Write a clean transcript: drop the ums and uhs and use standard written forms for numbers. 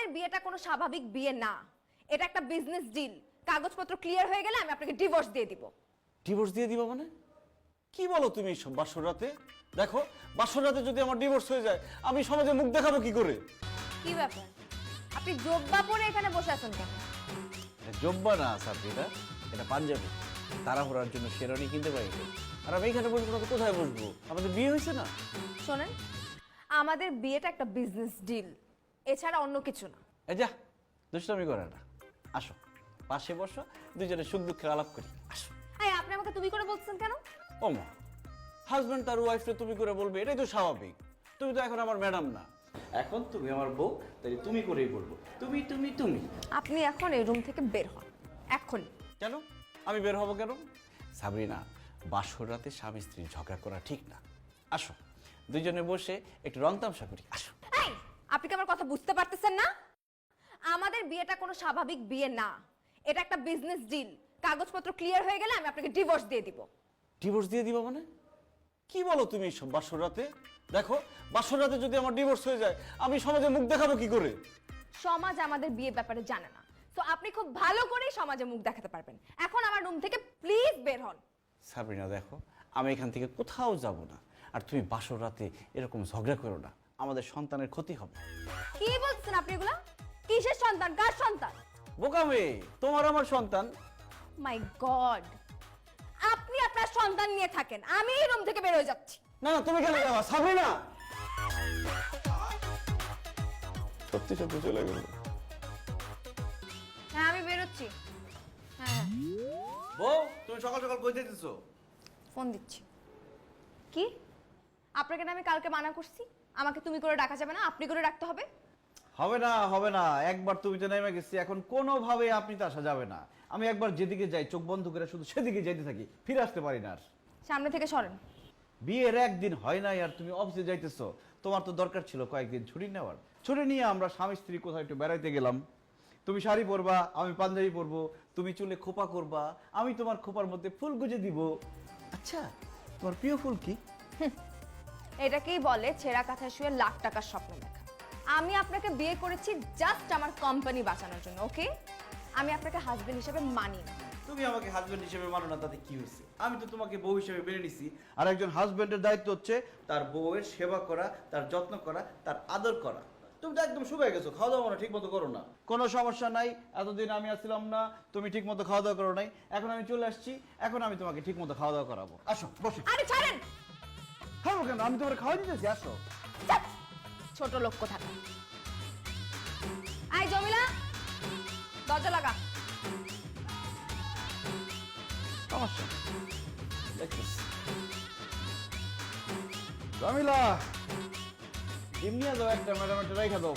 আমাদের বিয়েটা কোনো স্বাভাবিক বিয়ে না, এটা একটা বিজনেস ডিল। কাগজপত্র ক্লিয়ার হয়ে গেলে আমি আপনাকে ডিভোর্স দিয়ে দিব। ডিভোর্স দিয়ে দিবা মানে? কি বলো তুমি সব বাসর রাতে? দেখো, বাসর রাতে যদি আমার ডিভোর্স হয়ে যায় আমি সমাজে মুখ দেখাবো কি করে? কি ব্যাপার, আপনি জব্বা পরে এখানে বসে আছেন কেন? জব্বা না সাবরিনা, এটা পাঞ্জাবি। তাড়াহুড়ার জন্য শেরওয়ানি কিনতে পারিনি। আর আমি এখানে বসবো না তো কোথায় বসবো? আমাদের বিয়ে হয়েছে না। শোনেন, আমাদের বিয়েটা একটা বিজনেস ডিল, এছাড়া অন্য কিছু না। এই যা, দুষ্টামি করে না। আসো, পাশে বসো, দুজনে সুখ দুঃখের আলাপ করি। আসো। এই আপনি আমাকে তুমি করে বলছেন কেন? ও মা, হাজব্যান্ড তার ওয়াইফকে তুমি করে বলবে, এটাই তো স্বাভাবিক। তুমি তো এখন আমার ম্যাডাম না, এখন তুমি আমার বউ, তাই তুমি করেই বলবো। তুমি তুমি তুমি আপনি এখন এই রুম থেকে বের হন, এক্ষুনি। কেন? আমি বের হব কেন? সাবরিনা, বাসর রাতে স্বামী স্ত্রী ঝগড়া করা ঠিক না। আসো, দুজনে বসে একটু রং তামসা করি। আসো। এই, আপনি কি আমার কথা বুঝতে পারতেছেন না? আমাদের বিয়েটা কোনো স্বাভাবিক বিয়ে না, এটা একটা বিজনেস ডিল। কাগজপত্র ক্লিয়ার হয়ে গেলে আমি আপনাকে ডিভোর্স দিয়ে দিব। ডিভোর্স দিয়ে দিবা মানে? কি বলো তুমি সব বাসর রাতে? দেখো, বাসর রাতে যদি আমার ডিভোর্স হয়ে যায় আমি সমাজে মুখ দেখাবো কি করে? সমাজ আমাদের বিয়ে ব্যাপারে জানে না, তো আপনি খুব ভালো করেই সমাজে মুখ দেখাতে পারবেন। এখন আমার রুম থেকে প্লিজ বের হন। সাবরিনা দেখো, আমি এখান থেকে কোথাও যাব না। আর তুমি বাসর রাতে এরকম ঝগড়া করো না, আমাদের সন্তানের ক্ষতি হবে। কি বলছেন আপনি এগুলা? কিসের সন্তান, কার সন্তান? বোকা মেয়ে, তোমার আমার সন্তান। মাই গড, আপনি আপনার সন্তান নিয়ে থাকেন, আমি এই রুম থেকে বের হয়ে যাচ্ছি। না না, তুমি কেন যাওয়া? সাবরিনা, সত্যি সত্যি চলে গেল। হ্যাঁ, আমি বেরোচ্ছি। হ্যাঁ, বউ, তুমি সকাল সকাল কই যাইতেছো? ফোন দিচ্ছি। কি, আপনাকে না আমি কালকে মানা করছি আমাকে তুমি করে ডাকা যাবে না, আপনি করে ডাকতে হবে? হবে না, হবে না। একবার তুমি তো নেমে গেছি, এখন কোনোভাবে আপনি তো আসা যাবে না। আমি একবার যেদিকে যাই চোখ বন্ধ করে শুধু সেদিকে যাইতে থাকি, ফিরে আসতে পারি না আর। সামনে থেকে সরেন। বিয়ের একদিন হয় নাই আর তুমি অফিসে যাইতেছো। তোমার তো দরকার ছিল কয়েকদিন ছুটি নেওয়ার। ছুটি নিয়ে আমরা স্বামী স্ত্রী কোথাও একটু বেড়াইতে গেলাম। তুমি শাড়ি পরবা, আমি পাঞ্জাবি পরবো। তুমি চুলে খোপা করবা, আমি তোমার খোপার মধ্যে ফুল গুজে দিব। আচ্ছা, তোমার প্রিয় ফুল কি? এটাকেই বলে ছেঁড়া কাঁথা শুয়ে লাখ টাকার স্বপ্ন দেখা। আমি আপনাকে বিয়ে করেছি জাস্ট আমার কোম্পানি বাঁচানোর জন্য, ওকে? আমি আপনাকে হাজবেন্ড হিসেবে মানি না। তুমি আমাকে হাজবেন্ড হিসেবে মানো না, তাতে কি হয়েছে? আমি তো তোমাকে বউ হিসেবে মেনে নিছি। আর একজন হাজবেন্ডের দায়িত্ব হচ্ছে তার বউয়ের সেবা করা, তার যত্ন করা, তার আদর করা। তুমি তো একদম শুকিয়ে গেছো, খাওয়া দাওয়া না ঠিক মতো করো না। কোনো সমস্যা নাই, এতদিন আমি আসছিলাম না, তুমি ঠিক মতো খাওয়া দাওয়া করো নাই। এখন আমি চলে আসছি, এখন আমি তোমাকে ঠিক মতো খাওয়া দাওয়া করাবো। আসো, বসো। আরে ছাড়েন। খাবো কেন? আমি তোমার খাওয়া দিতেছি, আসো। চাপ! ছোট লোক কোথাকার। আই জমিলা, দরজা লাগা। সমস্যা দেখতেছি। জামিলা, ডিম নিয়ে দাও একটা, ম্যাডাম একটা রেখে দাও।